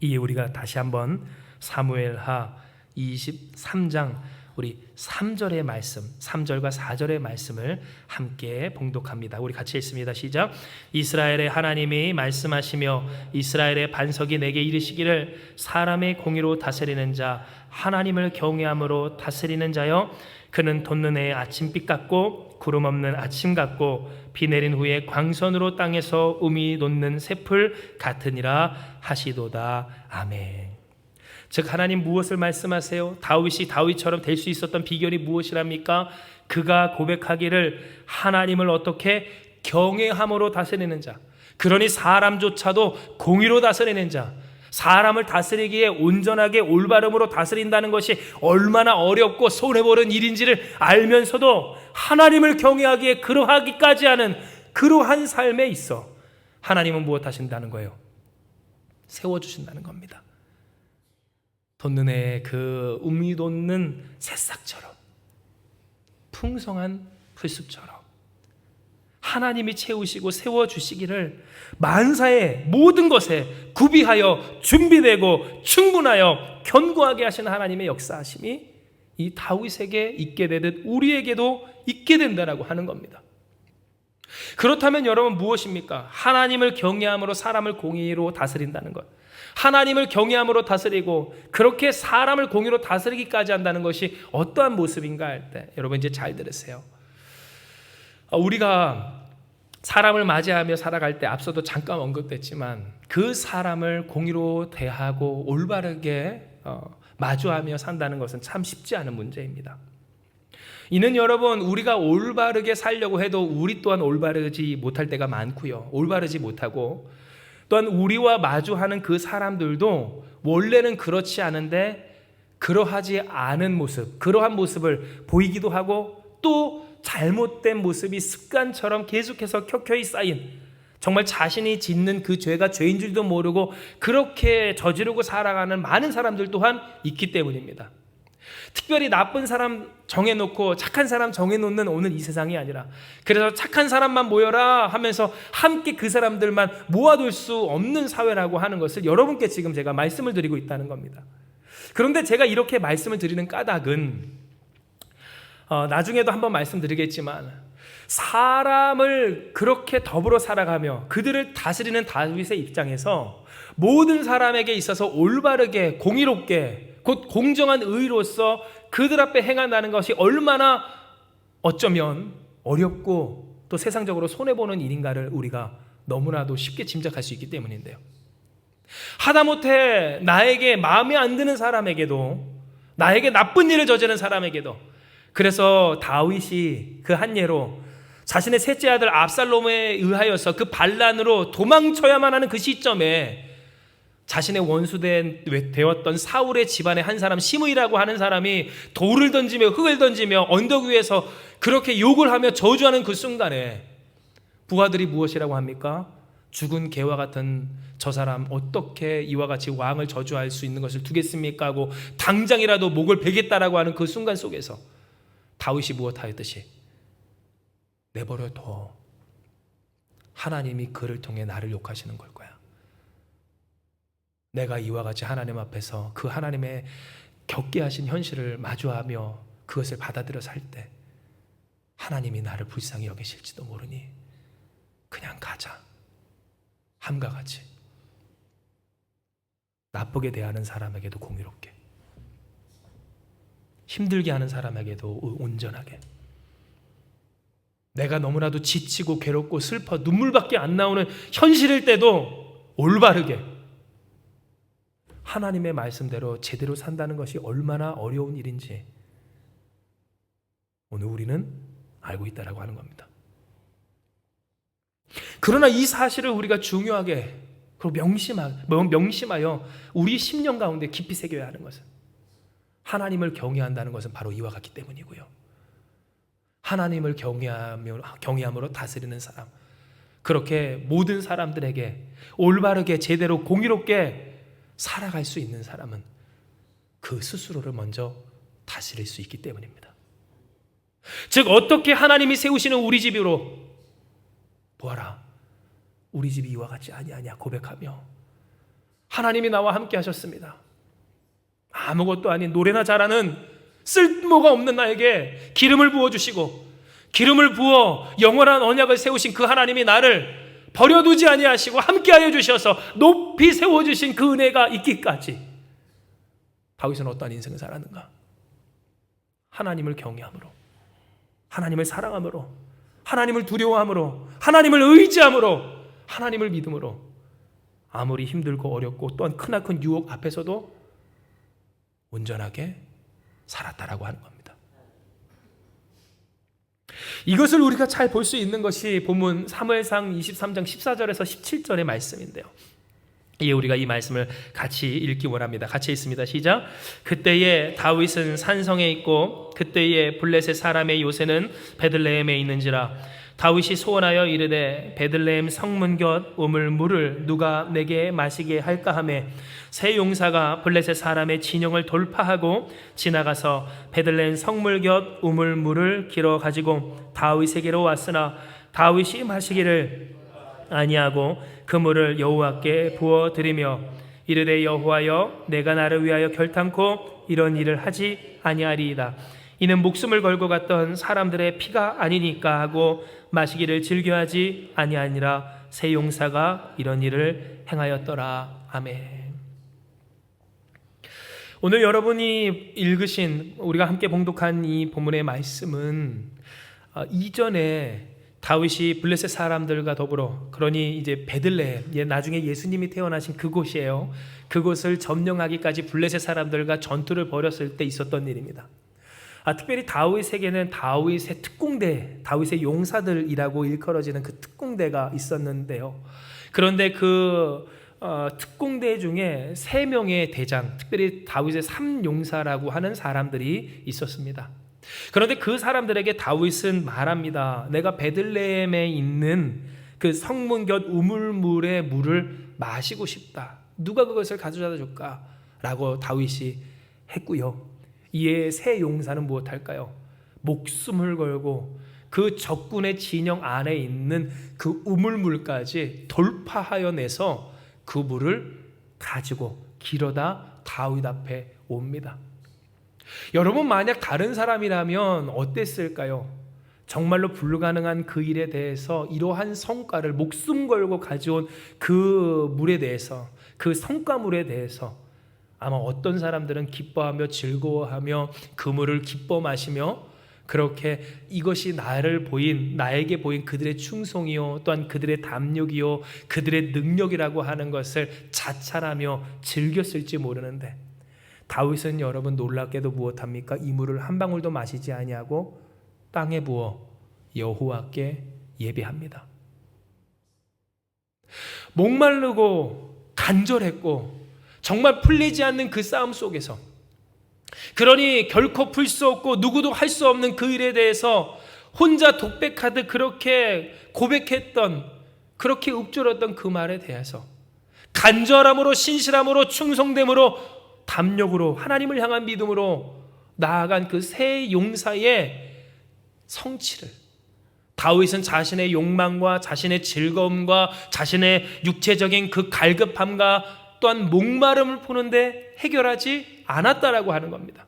이에 우리가 다시 한번 사무엘하 23장 우리 3절의 말씀, 3절과 4절의 말씀을 함께 봉독합니다. 우리 같이 읽습니다. 시작. 이스라엘의 하나님이 말씀하시며 이스라엘의 반석이 내게 이르시기를 사람의 공의로 다스리는 자, 하나님을 경외함으로 다스리는 자여, 그는 돋는 해의 아침빛 같고 구름 없는 아침 같고 비 내린 후에 광선으로 땅에서 음이 돋는 새풀 같으니라 하시도다. 아멘. 즉 하나님 무엇을 말씀하세요? 다윗이 다윗처럼 될 수 있었던 비결이 무엇이랍니까? 그가 고백하기를 하나님을 어떻게 경외함으로 다스리는 자, 그러니 사람조차도 공의로 다스리는 자, 사람을 다스리기에 온전하게 올바름으로 다스린다는 것이 얼마나 어렵고 손해보는 일인지를 알면서도 하나님을 경외하기에 그러하기까지 하는 그러한 삶에 있어 하나님은 무엇 하신다는 거예요? 세워주신다는 겁니다. 돋는 해에 그 음이 돋는 새싹처럼, 풍성한 풀숲처럼 하나님이 채우시고 세워주시기를 만사의 모든 것에 구비하여 준비되고 충분하여 견고하게 하시는 하나님의 역사하심이 이 다윗에게 있게 되듯 우리에게도 있게 된다라고 하는 겁니다. 그렇다면 여러분 무엇입니까? 하나님을 경외함으로 사람을 공의로 다스린다는 것, 하나님을 경외함으로 다스리고 그렇게 사람을 공의로 다스리기까지 한다는 것이 어떠한 모습인가 할 때, 여러분 이제 잘 들으세요. 우리가 사람을 맞이하며 살아갈 때 앞서도 잠깐 언급됐지만 그 사람을 공의로 대하고 올바르게 마주하며 산다는 것은 참 쉽지 않은 문제입니다. 이는 여러분, 우리가 올바르게 살려고 해도 우리 또한 올바르지 못할 때가 많고요. 올바르지 못하고, 또한 우리와 마주하는 그 사람들도 원래는 그렇지 않은데 그러하지 않은 모습, 그러한 모습을 보이기도 하고, 또 잘못된 모습이 습관처럼 계속해서 켜켜이 쌓인, 정말 자신이 짓는 그 죄가 죄인 줄도 모르고 그렇게 저지르고 살아가는 많은 사람들 또한 있기 때문입니다. 특별히 나쁜 사람 정해놓고 착한 사람 정해놓는 오늘 이 세상이 아니라, 그래서 착한 사람만 모여라 하면서 함께 그 사람들만 모아둘 수 없는 사회라고 하는 것을 여러분께 지금 제가 말씀을 드리고 있다는 겁니다. 그런데 제가 이렇게 말씀을 드리는 까닭은 나중에도 한번 말씀드리겠지만, 사람을 그렇게 더불어 살아가며 그들을 다스리는 다윗의 입장에서 모든 사람에게 있어서 올바르게 공의롭게 곧 공정한 의로서 그들 앞에 행한다는 것이 얼마나 어쩌면 어렵고 또 세상적으로 손해보는 일인가를 우리가 너무나도 쉽게 짐작할 수 있기 때문인데요. 하다못해 나에게 마음에 안 드는 사람에게도, 나에게 나쁜 일을 저지른 사람에게도, 그래서 다윗이 그 한 예로 자신의 셋째 아들 압살롬에 의하여서 그 반란으로 도망쳐야만 하는 그 시점에 자신의 원수되었던 사울의 집안의 한 사람 시므이라고 하는 사람이 돌을 던지며 흙을 던지며 언덕 위에서 그렇게 욕을 하며 저주하는 그 순간에 부하들이 무엇이라고 합니까? 죽은 개와 같은 저 사람 어떻게 이와 같이 왕을 저주할 수 있는 것을 두겠습니까? 하고 당장이라도 목을 베겠다라고 하는 그 순간 속에서 다윗이 무엇하였듯이 내버려둬. 하나님이 그를 통해 나를 욕하시는 걸 거야. 내가 이와 같이 하나님 앞에서 그 하나님의 겪게 하신 현실을 마주하며 그것을 받아들여 살 때 하나님이 나를 불쌍히 여기실지도 모르니 그냥 가자. 함과 같이 나쁘게 대하는 사람에게도 공의롭게, 힘들게 하는 사람에게도 온전하게, 내가 너무나도 지치고 괴롭고 슬퍼 눈물밖에 안 나오는 현실일 때도 올바르게 하나님의 말씀대로 제대로 산다는 것이 얼마나 어려운 일인지 오늘 우리는 알고 있다라고 하는 겁니다. 그러나 이 사실을 우리가 중요하게 그리고 명심하여 우리 심령 가운데 깊이 새겨야 하는 것은, 하나님을 경외한다는 것은 바로 이와 같기 때문이고요. 하나님을 경외함으로 다스리는 사람, 그렇게 모든 사람들에게 올바르게 제대로 공의롭게 살아갈 수 있는 사람은 그 스스로를 먼저 다스릴 수 있기 때문입니다. 즉 어떻게 하나님이 세우시는 우리 집으로 보아라, 우리 집이 이와 같지 아니하냐 고백하며 하나님이 나와 함께 하셨습니다. 아무것도 아닌 노래나 잘하는 쓸모가 없는 나에게 기름을 부어주시고 기름을 부어 영원한 언약을 세우신 그 하나님이 나를 버려두지 아니하시고 함께하여 주셔서 높이 세워주신 그 은혜가 있기까지 다윗은 어떠한 인생을 살았는가? 하나님을 경외함으로, 하나님을 사랑함으로, 하나님을 두려워함으로, 하나님을 의지함으로, 하나님을 믿음으로 아무리 힘들고 어렵고 또한 크나큰 유혹 앞에서도 온전하게 살았다라고 하는 겁니다. 이것을 우리가 잘 볼 수 있는 것이 본문 사무엘상 23장 14절에서 17절의 말씀인데요. 우리가 이 말씀을 같이 읽기 원합니다. 같이 읽습니다. 시작. 그때에 다윗은 산성에 있고 그때에 블레셋 사람의 요새는 베들레헴에 있는지라. 다윗이 소원하여 이르되 베들레헴 성문 곁 우물 물을 누가 내게 마시게 할까 하매 세 용사가 블레셋 사람의 진영을 돌파하고 지나가서 베들레헴 성문 곁 우물 물을 길어 가지고 다윗에게로 왔으나 다윗이 마시기를 아니하고 그 물을 여호와께 부어 드리며 이르되 여호와여 내가 나를 위하여 결탄코 이런 일을 하지 아니하리이다. 이는 목숨을 걸고 갔던 사람들의 피가 아니니까 하고 마시기를 즐겨하지 아니하니라. 세 용사가 이런 일을 행하였더라. 아멘. 오늘 여러분이 읽으신 우리가 함께 봉독한 이 본문의 말씀은 이전에 다윗이 블레셋 사람들과 더불어, 그러니 이제 베들레헴, 나중에 예수님이 태어나신 그곳이에요. 그곳을 점령하기까지 블레셋 사람들과 전투를 벌였을 때 있었던 일입니다. 특별히 다윗에게는 다윗의 특공대, 다윗의 용사들이라고 일컬어지는 그 특공대가 있었는데요. 그런데 그 특공대 중에 3명의 대장, 특별히 다윗의 3용사라고 하는 사람들이 있었습니다. 그런데 그 사람들에게 다윗은 말합니다. 내가 베들레헴에 있는 그 성문 곁 우물물의 물을 마시고 싶다. 누가 그것을 가져다 줄까? 라고 다윗이 했고요. 이에 세 용사는 무엇할까요? 목숨을 걸고 그 적군의 진영 안에 있는 그 우물물까지 돌파하여 내서 그 물을 가지고 길어다 다윗 앞에 옵니다. 여러분, 만약 다른 사람이라면 어땠을까요? 정말로 불가능한 그 일에 대해서 이러한 성과를 목숨 걸고 가져온 그 물에 대해서, 그 성과물에 대해서 아마 어떤 사람들은 기뻐하며 즐거워하며 그 물을 기뻐 마시며 그렇게 이것이 나에게 보인 그들의 충성이요 또한 그들의 담력이요 그들의 능력이라고 하는 것을 자찰하며 즐겼을지 모르는데, 다윗은 여러분 놀랍게도 무엇합니까? 이 물을 한 방울도 마시지 아니하고 땅에 부어 여호와께 예배합니다. 목마르고 간절했고 정말 풀리지 않는 그 싸움 속에서, 그러니 결코 풀 수 없고 누구도 할 수 없는 그 일에 대해서 혼자 독백하듯 그렇게 고백했던, 그렇게 읊조렸던 그 말에 대해서 간절함으로, 신실함으로, 충성됨으로, 담력으로, 하나님을 향한 믿음으로 나아간 그 세 용사의 성취를 다윗은 자신의 욕망과 자신의 즐거움과 자신의 육체적인 그 갈급함과 또한 목마름을 푸는데 해결하지 않았다라고 하는 겁니다.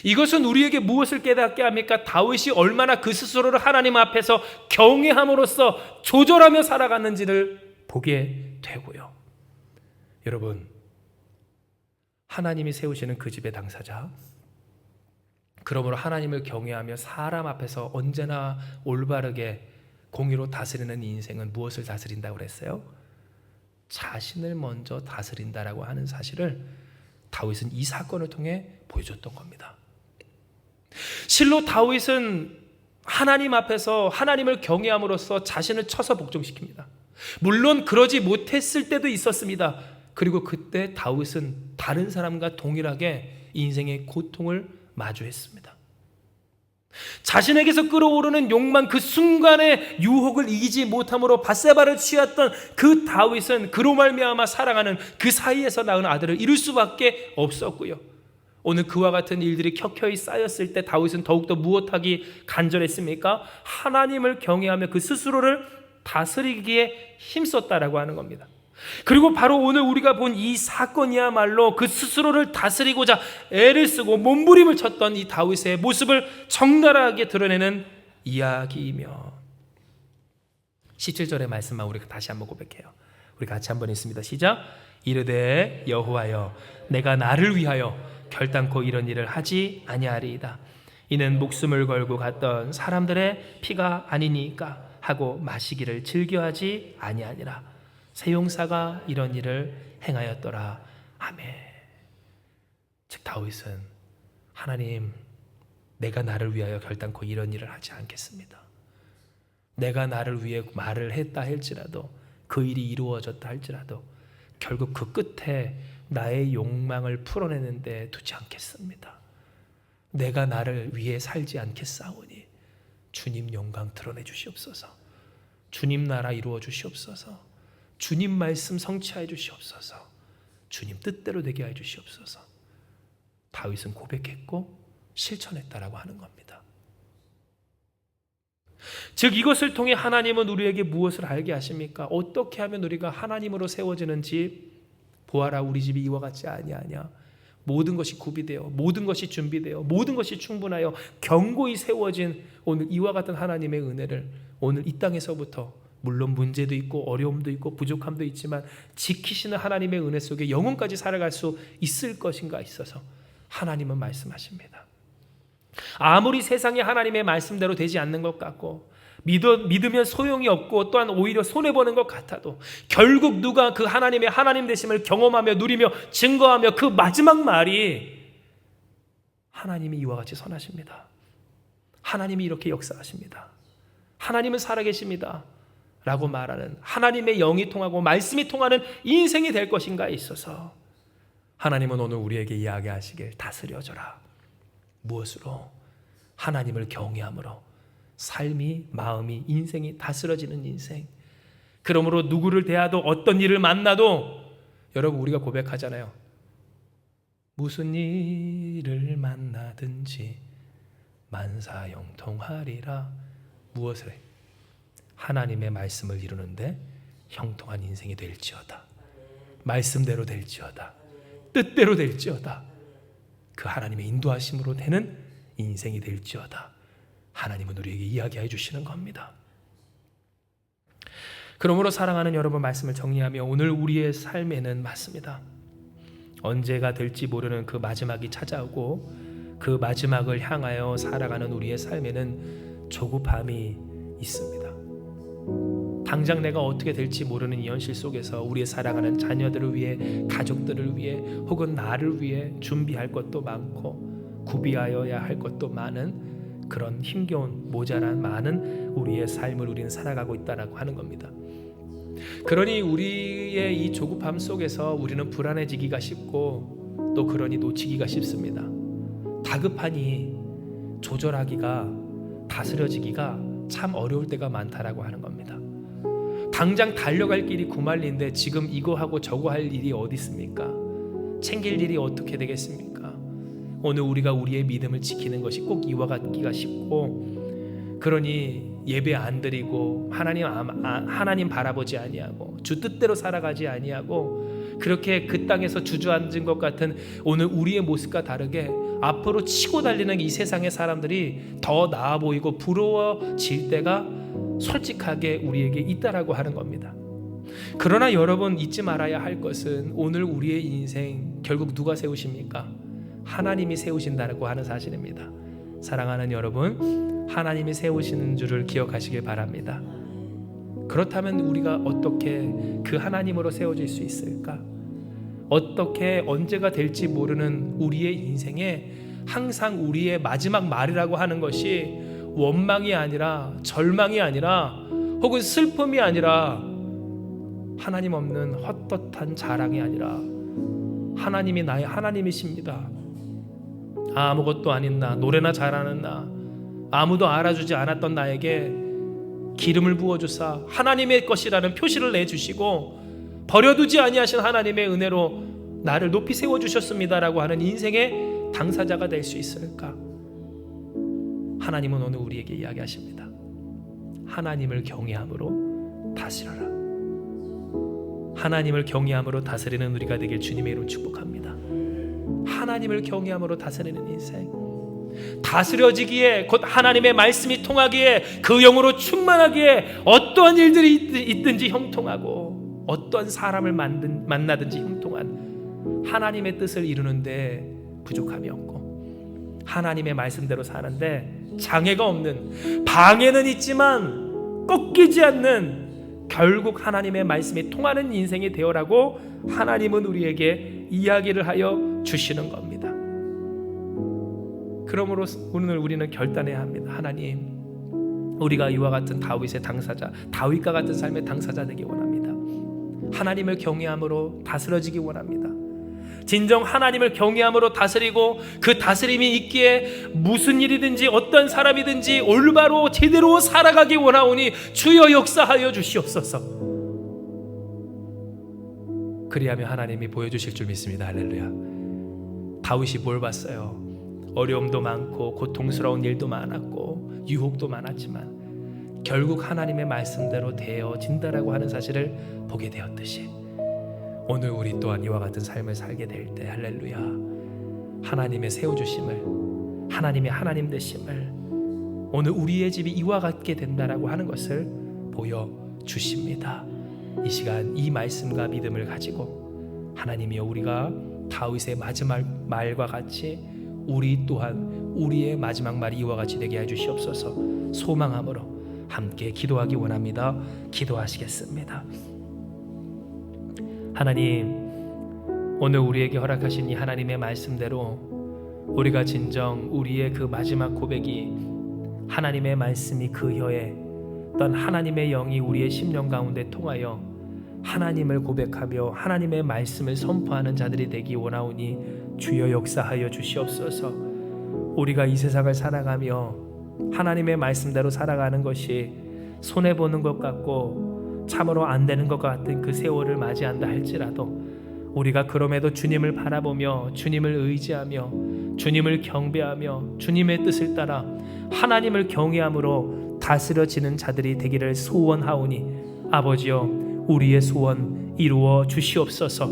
이것은 우리에게 무엇을 깨닫게 합니까? 다윗이 얼마나 그 스스로를 하나님 앞에서 경외함으로써 조절하며 살아갔는지를 보게 되고요. 여러분, 하나님이 세우시는 그 집의 당사자, 그러므로 하나님을 경외하며 사람 앞에서 언제나 올바르게 공의로 다스리는 인생은 무엇을 다스린다고 그랬어요? 자신을 먼저 다스린다라고 하는 사실을 다윗은 이 사건을 통해 보여줬던 겁니다. 실로 다윗은 하나님 앞에서 하나님을 경외함으로써 자신을 쳐서 복종시킵니다. 물론 그러지 못했을 때도 있었습니다. 그리고 그때 다윗은 다른 사람과 동일하게 인생의 고통을 마주했습니다. 자신에게서 끌어오르는 욕망, 그 순간의 유혹을 이기지 못함으로 밧세바를 취했던 그 다윗은 그로 말미암아 사랑하는 그 사이에서 낳은 아들을 이룰 수밖에 없었고요. 오늘 그와 같은 일들이 켜켜이 쌓였을 때 다윗은 더욱더 무엇하기 간절했습니까? 하나님을 경외하며 그 스스로를 다스리기에 힘썼다라고 하는 겁니다. 그리고 바로 오늘 우리가 본 이 사건이야말로 그 스스로를 다스리고자 애를 쓰고 몸부림을 쳤던 이 다윗의 모습을 적나라하게 드러내는 이야기이며, 17절의 말씀만 우리가 다시 한번 고백해요. 우리 같이 한번 읽습니다. 시작. 이르되 여호와여, 내가 나를 위하여 결단코 이런 일을 하지 아니하리이다. 이는 목숨을 걸고 갔던 사람들의 피가 아니니까 하고 마시기를 즐겨하지 아니하니라. 세 용사가 이런 일을 행하였더라. 아멘. 즉 다윗은 하나님, 내가 나를 위하여 결단코 이런 일을 하지 않겠습니다. 내가 나를 위해 말을 했다 할지라도, 그 일이 이루어졌다 할지라도 결국 그 끝에 나의 욕망을 풀어내는 데 두지 않겠습니다. 내가 나를 위해 살지 않겠사오니 주님 영광 드러내 주시옵소서. 주님 나라 이루어 주시옵소서. 주님 말씀 성취하여 주시옵소서. 주님 뜻대로 되게 하여 주시옵소서. 다윗은 고백했고 실천했다라고 하는 겁니다. 즉 이것을 통해 하나님은 우리에게 무엇을 알게 하십니까? 어떻게 하면 우리가 하나님으로 세워지는 집, 보아라 우리 집이 이와 같지 아니하냐. 모든 것이 구비되어, 모든 것이 준비되어, 모든 것이 충분하여 견고히 세워진 오늘 이와 같은 하나님의 은혜를 오늘 이 땅에서부터, 물론 문제도 있고 어려움도 있고 부족함도 있지만 지키시는 하나님의 은혜 속에 영혼까지 살아갈 수 있을 것인가 있어서 하나님은 말씀하십니다. 아무리 세상이 하나님의 말씀대로 되지 않는 것 같고 믿으면 소용이 없고 또한 오히려 손해보는 것 같아도 결국 누가 그 하나님의 하나님 되심을 경험하며 누리며 증거하며 그 마지막 말이 하나님이 이와 같이 선하십니다. 하나님이 이렇게 역사하십니다. 하나님은 살아계십니다 라고 말하는, 하나님의 영이 통하고 말씀이 통하는 인생이 될 것인가에 있어서 하나님은 오늘 우리에게 이야기하시길 다스려져라. 무엇으로? 하나님을 경외함으로. 삶이, 마음이, 인생이 다스려지는 인생. 그러므로 누구를 대하도 어떤 일을 만나도, 여러분 우리가 고백하잖아요. 무슨 일을 만나든지 만사형통하리라. 무엇을 해? 하나님의 말씀을 이루는데 형통한 인생이 될지어다. 말씀대로 될지어다. 뜻대로 될지어다. 그 하나님의 인도하심으로 되는 인생이 될지어다. 하나님은 우리에게 이야기해 주시는 겁니다. 그러므로 사랑하는 여러분, 말씀을 정리하며 오늘 우리의 삶에는 맞습니다. 언제가 될지 모르는 그 마지막이 찾아오고 그 마지막을 향하여 살아가는 우리의 삶에는 조급함이 있습니다. 당장 내가 어떻게 될지 모르는 이 현실 속에서 우리의 살아가는 자녀들을 위해, 가족들을 위해, 혹은 나를 위해 준비할 것도 많고 구비하여야 할 것도 많은 그런 힘겨운, 모자란 많은 우리의 삶을 우리는 살아가고 있다라고 하는 겁니다. 그러니 우리의 이 조급함 속에서 우리는 불안해지기가 쉽고 또 그러니 놓치기가 쉽습니다. 다급하니 조절하기가, 다스려지기가 참 어려울 때가 많다라고 하는 겁니다. 당장 달려갈 길이 구말리인데 지금 이거 하고 저거 할 일이 어디 있습니까? 챙길 일이 어떻게 되겠습니까? 오늘 우리가 우리의 믿음을 지키는 것이 꼭 이와 같기가 쉽고, 그러니 예배 안 드리고 하나님 바라보지 아니하고 주 뜻대로 살아가지 아니하고 그렇게 그 땅에서 주저앉은 것 같은 오늘 우리의 모습과 다르게 앞으로 치고 달리는 이 세상의 사람들이 더 나아 보이고 부러워질 때가 솔직하게 우리에게 있다라고 하는 겁니다. 그러나 여러분 잊지 말아야 할 것은 오늘 우리의 인생 결국 누가 세우십니까? 하나님이 세우신다고 하는 사실입니다. 사랑하는 여러분, 하나님이 세우시는 줄을 기억하시길 바랍니다. 그렇다면 우리가 어떻게 그 하나님으로 세워질 수 있을까? 어떻게 언제가 될지 모르는 우리의 인생에 항상 우리의 마지막 말이라고 하는 것이 원망이 아니라, 절망이 아니라, 혹은 슬픔이 아니라, 하나님 없는 헛헛한 자랑이 아니라 하나님이 나의 하나님이십니다. 아무것도 아닌 나, 노래나 잘하는 나, 아무도 알아주지 않았던 나에게 기름을 부어주사 하나님의 것이라는 표시를 내주시고 버려두지 아니하신 하나님의 은혜로 나를 높이 세워주셨습니다라고 하는 인생의 당사자가 될 수 있을까? 하나님은 오늘 우리에게 이야기하십니다. 하나님을 경외함으로 다스려라. 하나님을 경외함으로 다스리는 우리가 되길 주님의 이름으로 축복합니다. 하나님을 경외함으로 다스리는 인생, 다스려지기에, 곧 하나님의 말씀이 통하기에, 그 영으로 충만하기에 어떠한 일들이 있든지 형통하고 어떠한 사람을 만나든지 형통한 하나님의 뜻을 이루는데 부족함이 없고 하나님의 말씀대로 사는데 장애가 없는, 방해는 있지만 꺾이지 않는, 결국 하나님의 말씀이 통하는 인생이 되어라고 하나님은 우리에게 이야기를 하여 주시는 겁니다. 그러므로 오늘 우리는 결단해야 합니다. 하나님, 우리가 이와 같은 다윗의 당사자, 다윗과 같은 삶의 당사자 되기 원합니다. 하나님을 경외함으로 다스려지기 원합니다. 진정 하나님을 경외함으로 다스리고 그 다스림이 있기에 무슨 일이든지 어떤 사람이든지 올바로 제대로 살아가기 원하오니 주여 역사하여 주시옵소서. 그리하면 하나님이 보여주실 줄 믿습니다. 할렐루야. 다윗이 뭘 봤어요? 어려움도 많고 고통스러운 일도 많았고 유혹도 많았지만 결국 하나님의 말씀대로 되어진다라고 하는 사실을 보게 되었듯이 오늘 우리 또한 이와 같은 삶을 살게 될 때 할렐루야, 하나님의 세워주심을, 하나님의 하나님 되심을 오늘 우리의 집이 이와 같게 된다라고 하는 것을 보여주십니다. 이 시간 이 말씀과 믿음을 가지고 하나님이여, 우리가 다윗의 마지막 말과 같이 우리 또한 우리의 마지막 말이 이와 같이 되게 해주시옵소서. 소망함으로 함께 기도하기 원합니다. 기도하시겠습니다. 하나님, 오늘 우리에게 허락하신 이 하나님의 말씀대로 우리가 진정 우리의 그 마지막 고백이 하나님의 말씀이 그 혀에 어떤 하나님의 영이 우리의 심령 가운데 통하여 하나님을 고백하며 하나님의 말씀을 선포하는 자들이 되기 원하오니 주여 역사하여 주시옵소서. 우리가 이 세상을 살아가며 하나님의 말씀대로 살아가는 것이 손해보는 것 같고 참으로 안 되는 것 같은 그 세월을 맞이한다 할지라도 우리가 그럼에도 주님을 바라보며 주님을 의지하며 주님을 경배하며 주님의 뜻을 따라 하나님을 경외함으로 다스려지는 자들이 되기를 소원하오니 아버지여 우리의 소원 이루어 주시옵소서.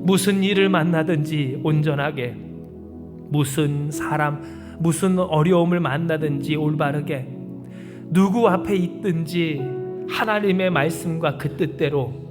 무슨 일을 만나든지 온전하게, 무슨 사람 무슨 어려움을 만나든지 올바르게, 누구 앞에 있든지 하나님의 말씀과 그 뜻대로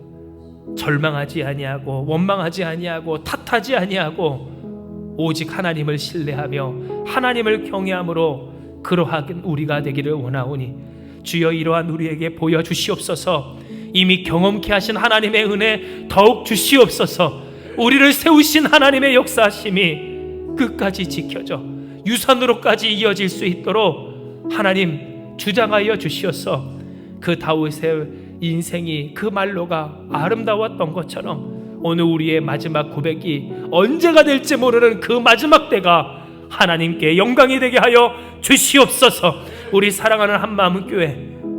절망하지 아니하고 원망하지 아니하고 탓하지 아니하고 오직 하나님을 신뢰하며 하나님을 경외함으로 그러한 우리가 되기를 원하오니 주여 이러한 우리에게 보여주시옵소서. 이미 경험케 하신 하나님의 은혜 더욱 주시옵소서. 우리를 세우신 하나님의 역사하심이 끝까지 지켜져 유산으로까지 이어질 수 있도록 하나님 주장하여 주시옵소서. 그 다윗의 인생이 그 말로가 아름다웠던 것처럼 오늘 우리의 마지막 고백이 언제가 될지 모르는 그 마지막 때가 하나님께 영광이 되게 하여 주시옵소서. 우리 사랑하는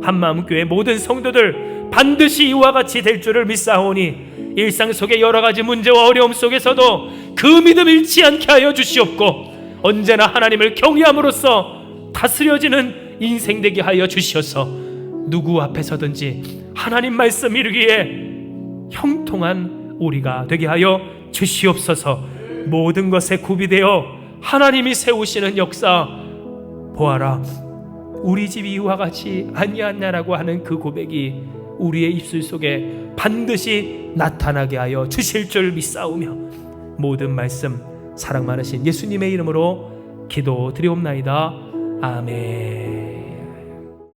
한마음교회 모든 성도들 반드시 이와 같이 될 줄을 믿사오니 일상 속의 여러 가지 문제와 어려움 속에서도 그 믿음 잃지 않게 하여 주시옵고 언제나 하나님을 경외함으로써 다스려지는 인생 되게 하여 주시옵소서. 누구 앞에서든지 하나님 말씀 이루기에 형통한 우리가 되게 하여 주시옵소서. 모든 것에 구비되어 하나님이 세우시는 역사 보아라 우리 집이 이와 같이 아니하냐라고 하는 그 고백이 우리의 입술 속에 반드시 나타나게 하여 주실 줄 믿사오며 모든 말씀 사랑 많으신 예수님의 이름으로 기도드리옵나이다. 아멘.